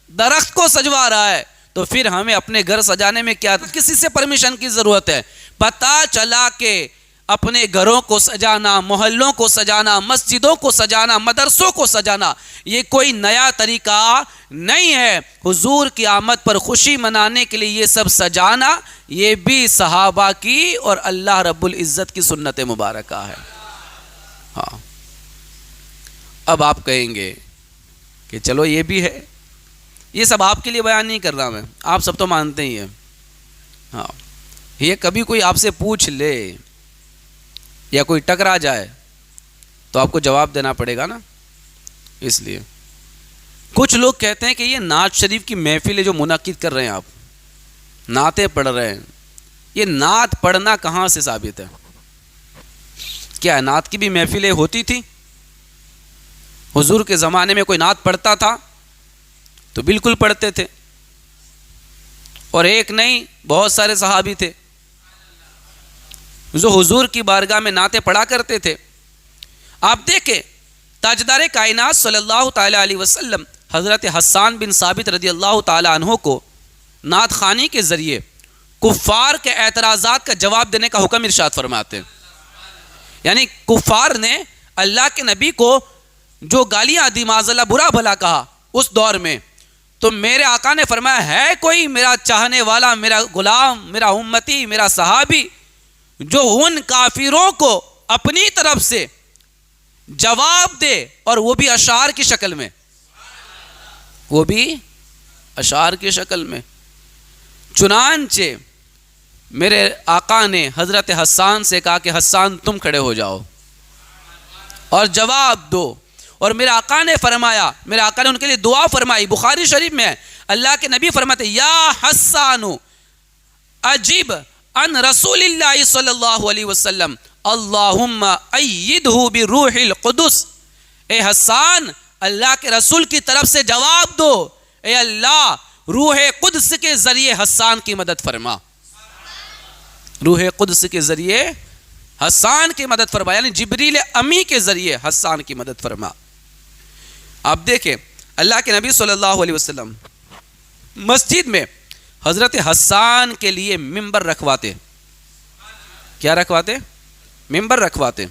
درخت کو سجوا رہا ہے، تو پھر ہمیں اپنے گھر سجانے میں کیا کسی سے پرمیشن کی ضرورت ہے؟ پتا چلا کہ اپنے گھروں کو سجانا، محلوں کو سجانا، مسجدوں کو سجانا، مدرسوں کو سجانا، یہ کوئی نیا طریقہ نہیں ہے. حضور کی آمد پر خوشی منانے کے لیے یہ سب سجانا، یہ بھی صحابہ کی اور اللہ رب العزت کی سنت مبارکہ ہے. ہاں، اب آپ کہیں گے کہ چلو یہ بھی ہے، یہ سب آپ کے لیے بیان نہیں کر رہا میں، آپ سب تو مانتے ہی ہیں. ہاں، یہ کبھی کوئی آپ سے پوچھ لے یا کوئی ٹکرا جائے تو آپ کو جواب دینا پڑے گا نا. اس لیے کچھ لوگ کہتے ہیں کہ یہ نعت شریف کی محفل ہے جو منعقد کر رہے ہیں، آپ نعتیں پڑھ رہے ہیں. یہ نعت پڑھنا کہاں سے ثابت ہے؟ کیا نعت کی بھی محفلیں ہوتی تھی؟ حضور کے زمانے میں کوئی نعت پڑھتا تھا تو بالکل پڑھتے تھے، اور ایک نہیں بہت سارے صحابی تھے جو حضور کی بارگاہ میں نعتیں پڑھا کرتے تھے. آپ دیکھیں تاجدار کائنات صلی اللہ تعالی علیہ وسلم حضرت حسان بن ثابت رضی اللہ تعالی عنہ کو نعت خوانی کے ذریعے کفار کے اعتراضات کا جواب دینے کا حکم ارشاد فرماتے ہیں. یعنی کفار نے اللہ کے نبی کو جو گالیاں دی، معاذ اللہ برا بھلا کہا اس دور میں، تو میرے آقا نے فرمایا ہے کوئی میرا چاہنے والا، میرا غلام، میرا امتی، میرا صحابی جو ان کافروں کو اپنی طرف سے جواب دے، اور وہ بھی اشعار کی شکل میں، وہ بھی اشعار کی شکل میں. چنانچہ میرے آقا نے حضرت حسان سے کہا کہ حسان تم کھڑے ہو جاؤ اور جواب دو. اور میرے آقا نے فرمایا، میرے آقا نے ان کے لیے دعا فرمائی، بخاری شریف میں ہے، اللہ کے نبی فرماتے یا حسان اجب ان رسول اللہ صلی اللہ علیہ وسلم اللہم ایدہ بروح القدس. اے حسان، اللہ کے رسول کی طرف سے جواب دو، اے اللہ روح قدس کے ذریعے حسان کی مدد فرما. روح قدس کے ذریعے حسان کی مدد فرما، یعنی جبریل امی کے ذریعے حسان کی مدد فرما. آپ دیکھیں اللہ کے نبی صلی اللہ علیہ وسلم مسجد میں حضرت حسان کے لیے ممبر رکھواتے. کیا رکھواتے؟ ممبر رکھواتے،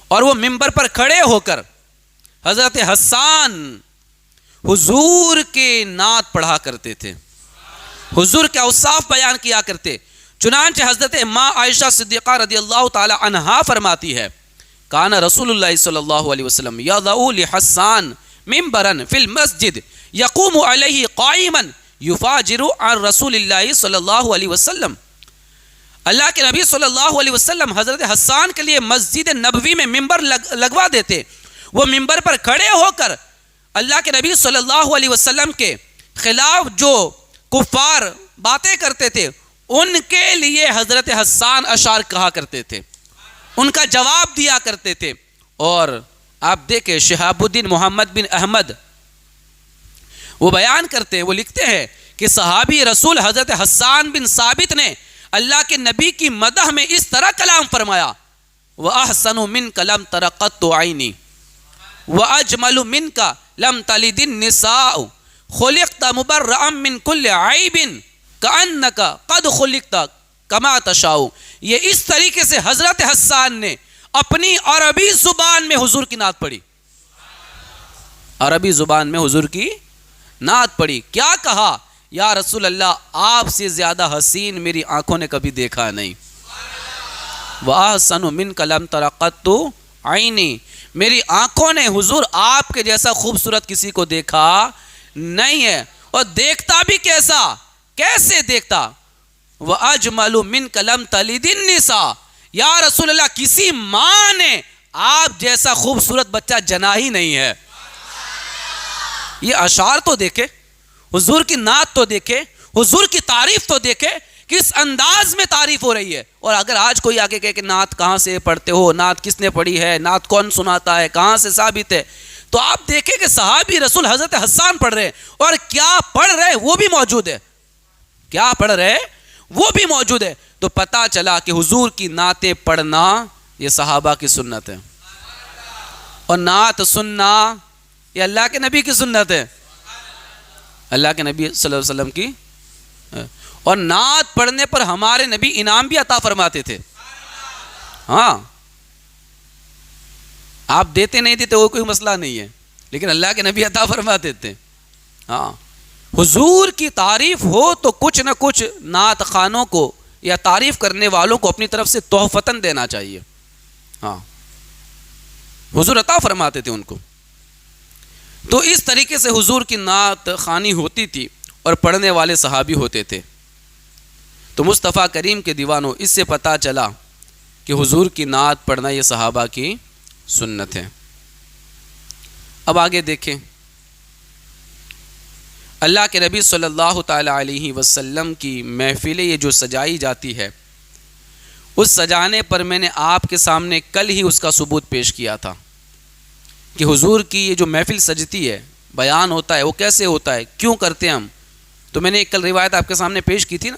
اور وہ ممبر پر کھڑے ہو کر حضرت حسان حضور کے نعت پڑھا کرتے تھے، حضور کے اوصاف بیان کیا کرتے. چنانچہ حضرت ماں عائشہ صدیقہ رضی اللہ تعالی عنہا فرماتی ہے کان رسول اللہ صلی اللہ علیہ وسلم یضع لحسان ممبرا فی المسجد یقوم علیہ قائما یفاجر عن رسول اللہ صلی اللہ علیہ وسلم. اللہ کے نبی صلی اللہ علیہ وسلم حضرت حسان کے لیے مسجد نبوی میں ممبر لگوا دیتے. وہ ممبر پر کھڑے ہو کر اللہ کے نبی صلی اللہ علیہ وسلم کے خلاف جو کفار باتیں کرتے تھے ان کے لیے حضرت حسان اشعار کہا کرتے تھے، ان کا جواب دیا کرتے تھے. اور آپ دیکھیں شہاب الدین محمد بن احمد وہ بیان کرتے ہیں، وہ لکھتے ہیں کہ صحابی رسول حضرت حسان بن ثابت نے اللہ کے نبی کی مدح میں اس طرح کلام فرمایا، وَأَحْسَنُ مِنْكَ لَمْ تَرَ قَطُّ عَيْنِي وَأَجْمَلُ مِنْكَ لَمْ تَلِدِ النِّسَاءُ خُلِقْتَ مُبَرَّأً مِنْ كُلِّ عَيْبٍ كَأَنَّكَ قَدْ خُلِقْتَ كَمَا تَشَاءُ۔ یہ اس طریقے سے حضرت حسان نے اپنی عربی زبان میں حضور کی نعت پڑھی، عربی زبان میں حضور کی نعت پڑھی۔ کیا کہا؟ یا رسول اللہ، آپ سے زیادہ حسین میری آنکھوں نے کبھی دیکھا نہیں۔ وَأَحْسَنُ مِنْكَ لَمْ تَرَ قَطُّ عَيْنِي، میری آنکھوں نے حضور آپ کے جیسا خوبصورت کسی کو دیکھا نہیں ہے۔ اور دیکھتا بھی کیسا، کیسے دیکھتا؟ وَأَجْمَلُ مِنْكَ لَمْ تَلِدِ النِّسَاء، یا رسول اللہ کسی ماں نے آپ جیسا خوبصورت بچہ جنا ہی نہیں ہے۔ یہ اشعار تو دیکھے، حضور کی نعت تو دیکھے، حضور کی تعریف تو دیکھے، کس انداز میں تعریف ہو رہی ہے۔ اور اگر آج کوئی آگے کہے کہ نعت کہاں سے پڑھتے ہو، نعت کس نے پڑھی ہے، نعت کون سناتا ہے، کہاں سے ثابت ہے، تو آپ دیکھیں کہ صحابی رسول حضرت حسان پڑھ رہے ہیں، اور کیا پڑھ رہے وہ بھی موجود ہے، کیا پڑھ رہے وہ بھی موجود ہے۔ تو پتا چلا کہ حضور کی نعتیں پڑھنا یہ صحابہ کی سنت ہے، اور نعت سننا یہ اللہ کے نبی کی سنت ہے، اللہ کے نبی صلی اللہ علیہ وسلم کی۔ اور نعت پڑھنے پر ہمارے نبی انعام بھی عطا فرماتے تھے۔ ہاں، آپ دیتے نہیں دیتے وہ کوئی مسئلہ نہیں ہے، لیکن اللہ کے نبی عطا فرماتے تھے۔ ہاں، حضور کی تعریف ہو تو کچھ نہ کچھ نعت خوانوں کو یا تعریف کرنے والوں کو اپنی طرف سے تحفتاً دینا چاہیے۔ ہاں، حضور عطا فرماتے تھے ان کو۔ تو اس طریقے سے حضور کی نعت خوانی ہوتی تھی اور پڑھنے والے صحابی ہوتے تھے۔ تو مصطفیٰ کریم کے دیوانوں، اس سے پتہ چلا کہ حضور کی نعت پڑھنا یہ صحابہ کی سنت ہے۔ اب آگے دیکھیں، اللہ کے نبی صلی اللہ تعالیٰ علیہ وسلم کی محفلیں یہ جو سجائی جاتی ہے، اس سجانے پر میں نے آپ کے سامنے کل ہی اس کا ثبوت پیش کیا تھا کہ حضور کی یہ جو محفل سجتی ہے، بیان ہوتا ہے، وہ کیسے ہوتا ہے، کیوں کرتے ہیں ہم۔ تو میں نے ایک کل روایت آپ کے سامنے پیش کی تھی نا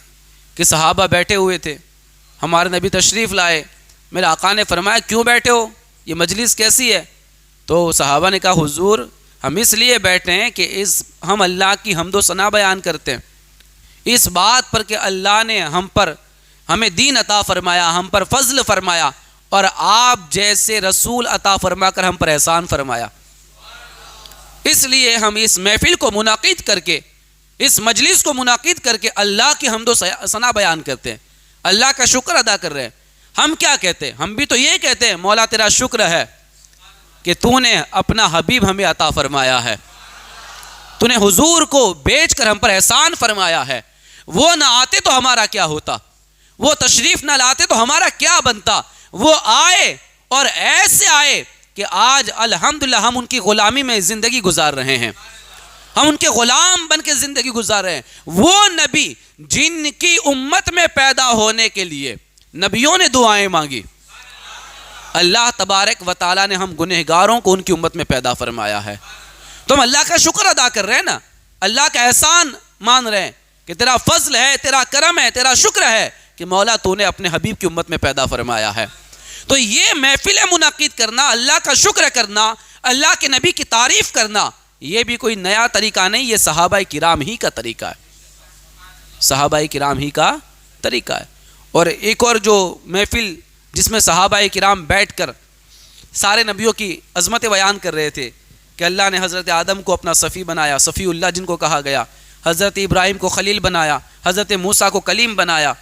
کہ صحابہ بیٹھے ہوئے تھے، ہمارے نبی تشریف لائے، میرے آقا نے فرمایا کیوں بیٹھے ہو، یہ مجلس کیسی ہے؟ تو صحابہ نے کہا حضور ہم اس لیے بیٹھے ہیں کہ ہم اللہ کی حمد و ثنا بیان کرتے ہیں، اس بات پر کہ اللہ نے ہمیں دین عطا فرمایا، ہم پر فضل فرمایا، اور آپ جیسے رسول عطا فرما کر ہم پر احسان فرمایا۔ اس لیے ہم اس محفل کو منعقد کر کے، اس مجلس کو منعقد کر کے اللہ کی حمد و ثنا بیان کرتے ہیں، اللہ کا شکر ادا کر رہے ہیں۔ ہم کیا کہتے ہیں؟ ہم بھی تو یہ کہتے ہیں مولا تیرا شکر ہے کہ تو نے اپنا حبیب ہمیں عطا فرمایا ہے، تو نے حضور کو بیچ کر ہم پر احسان فرمایا ہے۔ وہ نہ آتے تو ہمارا کیا ہوتا، وہ تشریف نہ لاتے تو ہمارا کیا بنتا۔ وہ آئے اور ایسے آئے کہ آج الحمدللہ ہم ان کی غلامی میں زندگی گزار رہے ہیں، ہم ان کے غلام بن کے زندگی گزار رہے ہیں۔ وہ نبی جن کی امت میں پیدا ہونے کے لیے نبیوں نے دعائیں مانگی، اللہ تبارک و تعالیٰ نے ہم گنہگاروں کو ان کی امت میں پیدا فرمایا ہے۔ تو ہم اللہ کا شکر ادا کر رہے ہیں نا، اللہ کا احسان مان رہے ہیں کہ تیرا فضل ہے، تیرا کرم ہے، تیرا شکر ہے کہ مولا تو نے اپنے حبیب کی امت میں پیدا فرمایا ہے۔ تو یہ محفل منعقد کرنا، اللہ کا شکر کرنا، اللہ کے نبی کی تعریف کرنا، یہ بھی کوئی نیا طریقہ نہیں، یہ صحابہ کرام ہی کا طریقہ ہے، صحابہ کرام ہی کا طریقہ ہے۔ اور ایک اور جو محفل جس میں صحابہ کرام بیٹھ کر سارے نبیوں کی عظمت بیان کر رہے تھے کہ اللہ نے حضرت آدم کو اپنا صفی بنایا، صفی اللہ جن کو کہا گیا، حضرت ابراہیم کو خلیل بنایا، حضرت موسیٰ کو کلیم بنایا،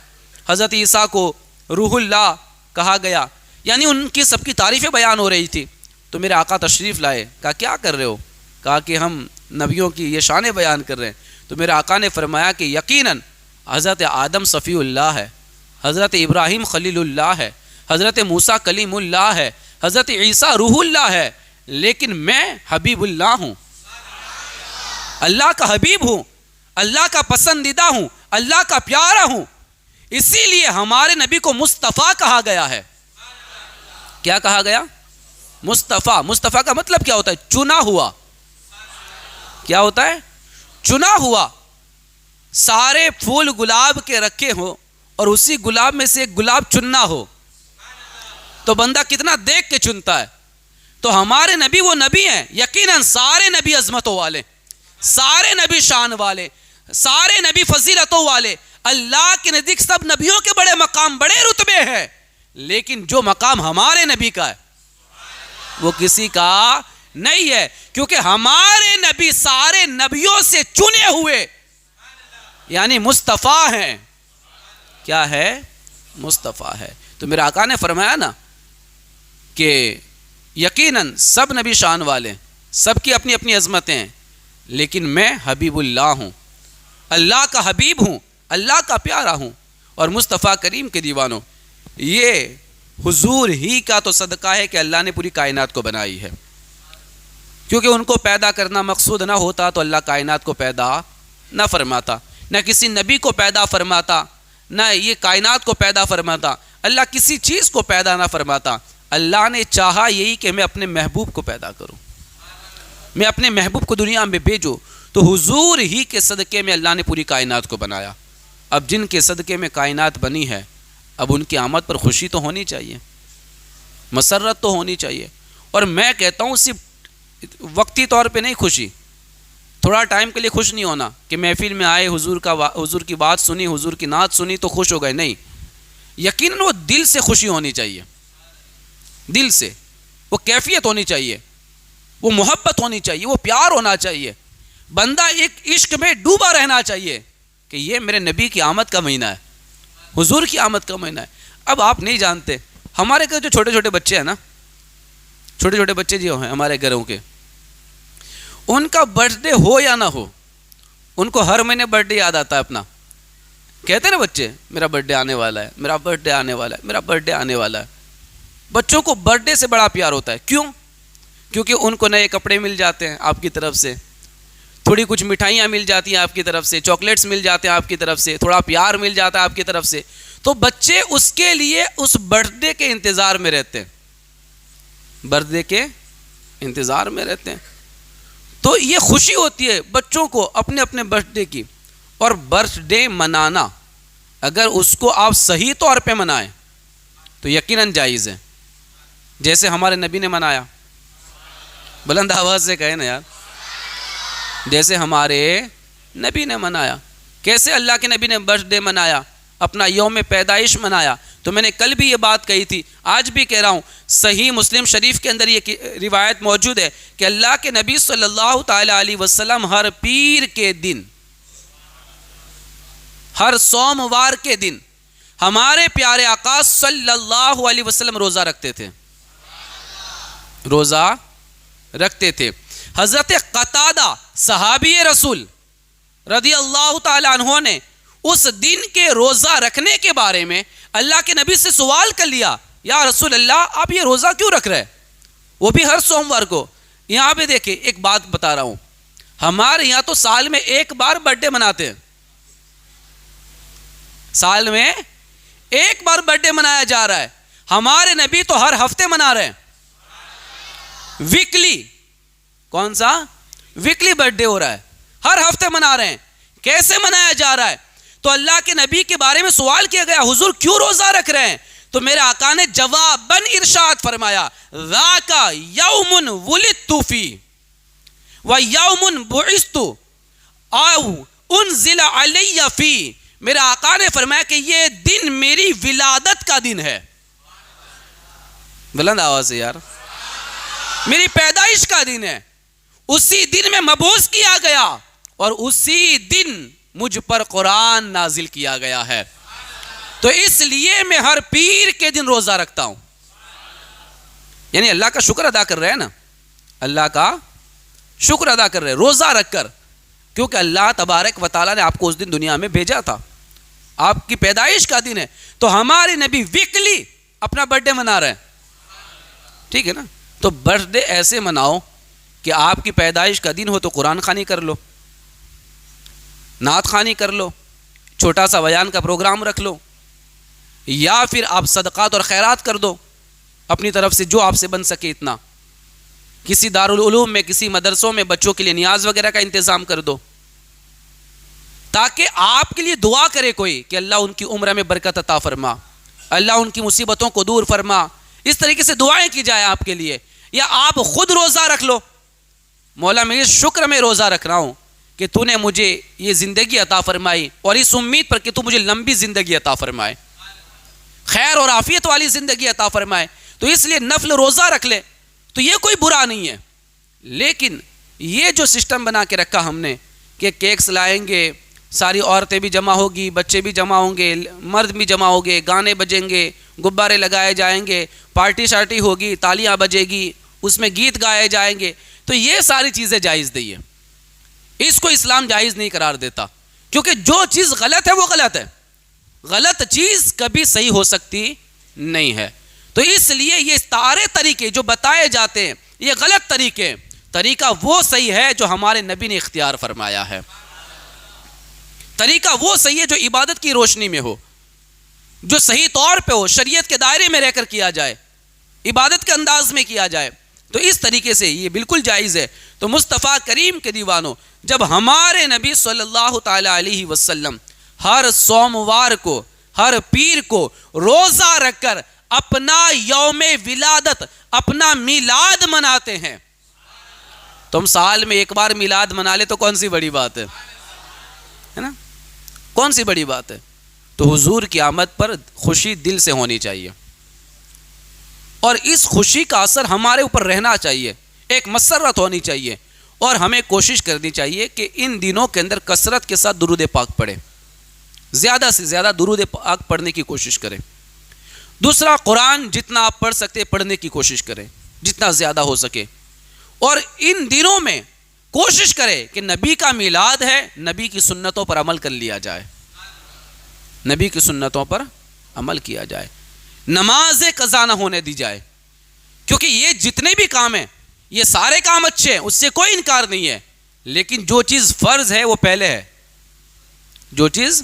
حضرت عیسیٰ کو روح اللہ کہا گیا، یعنی ان کی سب کی تعریفیں بیان ہو رہی تھی۔ تو میرے آقا تشریف لائے، کہا کیا کر رہے ہو؟ کہا کہ ہم نبیوں کی یہ شانیں بیان کر رہے ہیں۔ تو میرے آقا نے فرمایا کہ یقیناً حضرت آدم صفی اللہ ہے، حضرت ابراہیم خلیل اللہ ہے، حضرت موسیٰ کلیم اللہ ہے، حضرت عیسیٰ روح اللہ ہے، لیکن میں حبیب اللہ ہوں، اللہ کا حبیب ہوں، اللہ کا پسندیدہ ہوں، اللہ کا پیارا ہوں۔ اسی لیے ہمارے نبی کو مصطفیٰ کہا گیا ہے۔ کیا کہا گیا؟ مصطفیٰ. مصطفیٰ کا مطلب کیا ہوتا ہے؟ چنا ہوا. کیا ہوتا ہے؟ چنا ہوا. سارے پھول گلاب کے رکھے ہوں اور اسی گلاب میں سے ایک گلاب چننا ہو تو بندہ کتنا دیکھ کے چنتا ہے. تو ہمارے نبی وہ نبی ہیں، یقیناً سارے نبی عظمتوں والے، سارے نبی شان والے، سارے نبی فضیلتوں والے. اللہ کے نزدیک سب نبیوں کے بڑے مقام، بڑے رتبے ہیں، لیکن جو مقام ہمارے نبی کا ہے وہ کسی کا نہیں ہے، کیونکہ ہمارے نبی سارے نبیوں سے چنے ہوئے یعنی مصطفیٰ ہیں. کیا ہے؟ مصطفیٰ ہے. تو میرے آقا نے فرمایا نا کہ یقیناً سب نبی شان والے، سب کی اپنی اپنی عظمتیں ہیں، لیکن میں حبیب اللہ ہوں، اللہ کا حبیب ہوں، اللہ کا پیارا ہوں. اور مصطفیٰ کریم کے دیوانوں، یہ حضور ہی کا تو صدقہ ہے کہ اللہ نے پوری کائنات کو بنائی ہے. کیونکہ ان کو پیدا کرنا مقصود نہ ہوتا تو اللہ کائنات کو پیدا نہ فرماتا، نہ کسی نبی کو پیدا فرماتا، نہ یہ کائنات کو پیدا فرماتا. اللہ کسی چیز کو پیدا نہ فرماتا. اللہ نے چاہا یہی کہ میں اپنے محبوب کو پیدا کروں، میں اپنے محبوب کو دنیا میں بھیجوں. تو حضور ہی کے صدقے میں اللہ نے پوری کائنات کو بنایا. اب جن کے صدقے میں کائنات بنی ہے، اب ان کی آمد پر خوشی تو ہونی چاہیے، مسرت تو ہونی چاہیے. اور میں کہتا ہوں صرف وقتی طور پہ نہیں خوشی، تھوڑا ٹائم کے لیے خوش نہیں ہونا کہ محفل میں آئے، حضور کی بات سنی، حضور کی نعت سنی تو خوش ہو گئے. نہیں، یقیناً وہ دل سے خوشی ہونی چاہیے، دل سے وہ کیفیت ہونی چاہیے، وہ محبت ہونی چاہیے، وہ پیار ہونا چاہیے. بندہ ایک عشق میں ڈوبا رہنا چاہیے کہ یہ میرے نبی کی آمد کا مہینہ ہے، حضور کی آمد کا مہینہ ہے. اب آپ نہیں جانتے، ہمارے گھر جو چھوٹے چھوٹے بچے ہیں نا، چھوٹے چھوٹے بچے جو ہیں ہمارے گھروں کے، ان کا برتھ ڈے ہو یا نہ ہو، ان کو ہر مہینے برتھ ڈے یاد آتا ہے اپنا. کہتے ہیں نا بچے، میرا برتھ ڈے آنے والا ہے، میرا برتھ ڈے آنے والا ہے، میرا برتھ ڈے آنے والا ہے. بچوں کو برتھ ڈے سے بڑا پیار ہوتا ہے. کیوں؟ کیونکہ ان کو نئے کپڑے مل جاتے ہیں آپ کی طرف سے، تھوڑی کچھ مٹھائیاں مل جاتی ہیں آپ کی طرف سے، چاکلیٹس مل جاتے ہیں آپ کی طرف سے، تھوڑا پیار مل جاتا ہے آپ کی طرف سے. تو بچے اس کے لیے اس برتھ ڈے کے انتظار میں رہتے ہیں، برتھ ڈے کے انتظار میں رہتے ہیں. تو یہ خوشی ہوتی ہے بچوں کو اپنے اپنے برتھ ڈے کی. اور برتھ ڈے منانا اگر اس کو آپ صحیح طور پہ منائیں تو یقیناً جائز ہے، جیسے ہمارے نبی نے منایا. بلند آواز سے کہیں نا یار، جیسے ہمارے نبی نے منایا. کیسے اللہ کے نبی نے برتھ ڈے منایا، اپنا یوم پیدائش منایا. تو میں نے کل بھی یہ بات کہی تھی، آج بھی کہہ رہا ہوں، صحیح مسلم شریف کے اندر یہ روایت موجود ہے کہ اللہ کے نبی صلی اللہ تعالی علیہ وسلم ہر پیر کے دن، ہر سوموار کے دن ہمارے پیارے آقا صلی اللہ علیہ وسلم روزہ رکھتے تھے، روزہ رکھتے تھے. حضرت قتادہ صحابی رسول رضی اللہ تعالی عنہ نے اس دن کے روزہ رکھنے کے بارے میں اللہ کے نبی سے سوال کر لیا، یا رسول اللہ آپ یہ روزہ کیوں رکھ رہے ہیں، وہ بھی ہر سوموار کو. یہاں پہ دیکھیں ایک بات بتا رہا ہوں، ہمارے یہاں تو سال میں ایک بار برتھ ڈے مناتے ہیں، سال میں ایک بار برتھ ڈے منایا جا رہا ہے. ہمارے نبی تو ہر ہفتے منا رہے ہیں، ویکلی. کون سا؟ ویکلی برتھ ڈے ہو رہا ہے، ہر ہفتے منا رہے ہیں. کیسے منایا جا رہا ہے؟ تو اللہ کے نبی کے بارے میں سوال کیا گیا، حضور کیوں روزہ رکھ رہے ہیں؟ تو میرے آقا نے جواباً ارشاد فرمایا، ذاک یوم ولدت فی و یوم بعثت او انزل علی فی. میرے آقا نے فرمایا کہ یہ دن میری ولادت کا دن ہے. بلند آواز سے یار، میری پیدائش کا دن ہے، اسی دن میں مبعوث کیا گیا اور اسی دن مجھ پر قرآن نازل کیا گیا ہے. تو اس لیے میں ہر پیر کے دن روزہ رکھتا ہوں. یعنی اللہ کا شکر ادا کر رہے ہیں نا، اللہ کا شکر ادا کر رہے ہیں روزہ رکھ کر، کیونکہ اللہ تبارک و تعالیٰ نے آپ کو اس دن دنیا میں بھیجا تھا، آپ کی پیدائش کا دن ہے. تو ہمارے نبی ویکلی اپنا برتھ ڈے منا رہے ہیں، ٹھیک ہے نا. تو برتھ ڈے ایسے مناؤ کہ آپ کی پیدائش کا دن ہو تو قرآن خوانی کر لو، نعت خوانی کر لو، چھوٹا سا بیان کا پروگرام رکھ لو، یا پھر آپ صدقات اور خیرات کر دو اپنی طرف سے جو آپ سے بن سکے اتنا. کسی دارالعلوم میں، کسی مدرسوں میں بچوں کے لیے نیاز وغیرہ کا انتظام کر دو، تاکہ آپ کے لیے دعا کرے کوئی کہ اللہ ان کی عمر میں برکت عطا فرما، اللہ ان کی مصیبتوں کو دور فرما. اس طریقے سے دعائیں کی جائے آپ کے لیے. یا آپ خود روزہ رکھ لو، مولا میں اس شکر میں روزہ رکھ رہا ہوں کہ تو نے مجھے یہ زندگی عطا فرمائی، اور اس امید پر کہ تو مجھے لمبی زندگی عطا فرمائے، خیر اور عافیت والی زندگی عطا فرمائے، تو اس لیے نفل روزہ رکھ لے. تو یہ کوئی برا نہیں ہے. لیکن یہ جو سسٹم بنا کے رکھا ہم نے کہ کیکس لائیں گے، ساری عورتیں بھی جمع ہوگی، بچے بھی جمع ہوں گے، مرد بھی جمع ہوں گے، گانے بجیں گے، غبارے لگائے جائیں گے، پارٹی شارٹی ہوگی، تالیاں بجے گی، اس میں گیت گائے جائیں گے، تو یہ ساری چیزیں جائز نہیں ہے. اس کو اسلام جائز نہیں قرار دیتا، کیونکہ جو چیز غلط ہے وہ غلط ہے. غلط چیز کبھی صحیح ہو سکتی نہیں ہے. تو اس لیے یہ سارے طریقے جو بتائے جاتے ہیں یہ غلط طریقے. طریقہ وہ صحیح ہے جو ہمارے نبی نے اختیار فرمایا ہے. طریقہ وہ صحیح ہے جو عبادت کی روشنی میں ہو، جو صحیح طور پہ ہو، شریعت کے دائرے میں رہ کر کیا جائے، عبادت کے انداز میں کیا جائے. تو اس طریقے سے یہ بالکل جائز ہے. تو مصطفیٰ کریم کے دیوانوں، جب ہمارے نبی صلی اللہ تعالی علیہ وسلم ہر سوموار کو، ہر پیر کو روزہ رکھ کر اپنا یوم ولادت، اپنا میلاد مناتے ہیں، تم سال میں ایک بار میلاد منا لے تو کون سی بڑی بات ہے نا؟ کون سی بڑی بات ہے؟ تو حضور کی آمد پر خوشی دل سے ہونی چاہیے، اور اس خوشی کا اثر ہمارے اوپر رہنا چاہیے، ایک مسرت ہونی چاہیے، اور ہمیں کوشش کرنی چاہیے کہ ان دنوں کے اندر کثرت کے ساتھ درود پاک پڑھیں، زیادہ سے زیادہ درود پاک پڑھنے کی کوشش کریں. دوسرا، قرآن جتنا آپ پڑھ سکتے پڑھنے کی کوشش کریں، جتنا زیادہ ہو سکے. اور ان دنوں میں کوشش کرے کہ نبی کا میلاد ہے، نبی کی سنتوں پر عمل کر لیا جائے، نبی کی سنتوں پر عمل کیا جائے، نماز قضا نہ ہونے دی جائے. کیونکہ یہ جتنے بھی کام ہیں یہ سارے کام اچھے ہیں، اس سے کوئی انکار نہیں ہے، لیکن جو چیز فرض ہے وہ پہلے ہے، جو چیز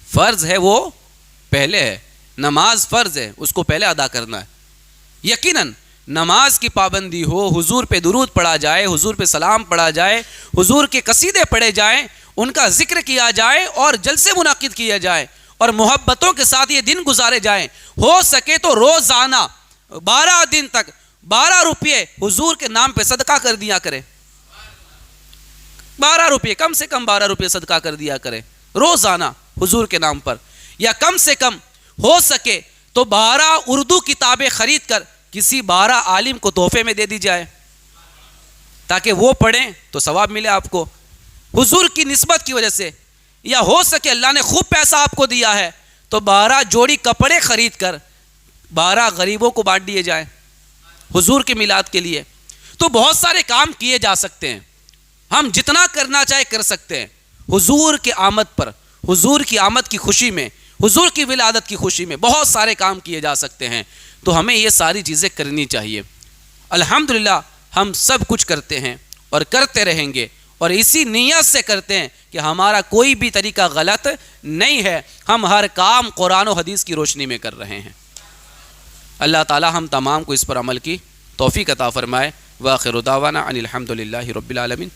فرض ہے وہ پہلے ہے. نماز فرض ہے، اس کو پہلے ادا کرنا ہے. یقیناً نماز کی پابندی ہو، حضور پہ درود پڑھا جائے، حضور پہ سلام پڑھا جائے، حضور کے قصیدے پڑھے جائیں، ان کا ذکر کیا جائے، اور جلسے منعقد کیا جائے، اور محبتوں کے ساتھ یہ دن گزارے جائیں. ہو سکے تو روزانہ 12 دن تک 12 روپے حضور کے نام پہ صدقہ کر دیا کرے. 12 روپے، کم سے کم 12 روپے صدقہ کر دیا کرے روزانہ حضور کے نام پر. یا کم سے کم ہو سکے تو 12 اردو کتابیں خرید کر کسی 12 عالم کو تحفے میں دے دی جائے، تاکہ وہ پڑھیں تو ثواب ملے آپ کو حضور کی نسبت کی وجہ سے. یا ہو سکے اللہ نے خوب پیسہ آپ کو دیا ہے تو 12 جوڑی کپڑے خرید کر 12 غریبوں کو بانٹ دیے جائیں حضور کے میلاد کے لیے. تو بہت سارے کام کیے جا سکتے ہیں، ہم جتنا کرنا چاہے کر سکتے ہیں. حضور کے آمد پر، حضور کی آمد کی خوشی میں، حضور کی ولادت کی خوشی میں بہت سارے کام کیے جا سکتے ہیں. تو ہمیں یہ ساری چیزیں کرنی چاہیے. الحمدللہ ہم سب کچھ کرتے ہیں اور کرتے رہیں گے، اور اسی نیت سے کرتے ہیں کہ ہمارا کوئی بھی طریقہ غلط نہیں ہے، ہم ہر کام قرآن و حدیث کی روشنی میں کر رہے ہیں. اللہ تعالی ہم تمام کو اس پر عمل کی توفیق عطا فرمائے. وآخر دعوانا ان الحمد للہ رب العالمین.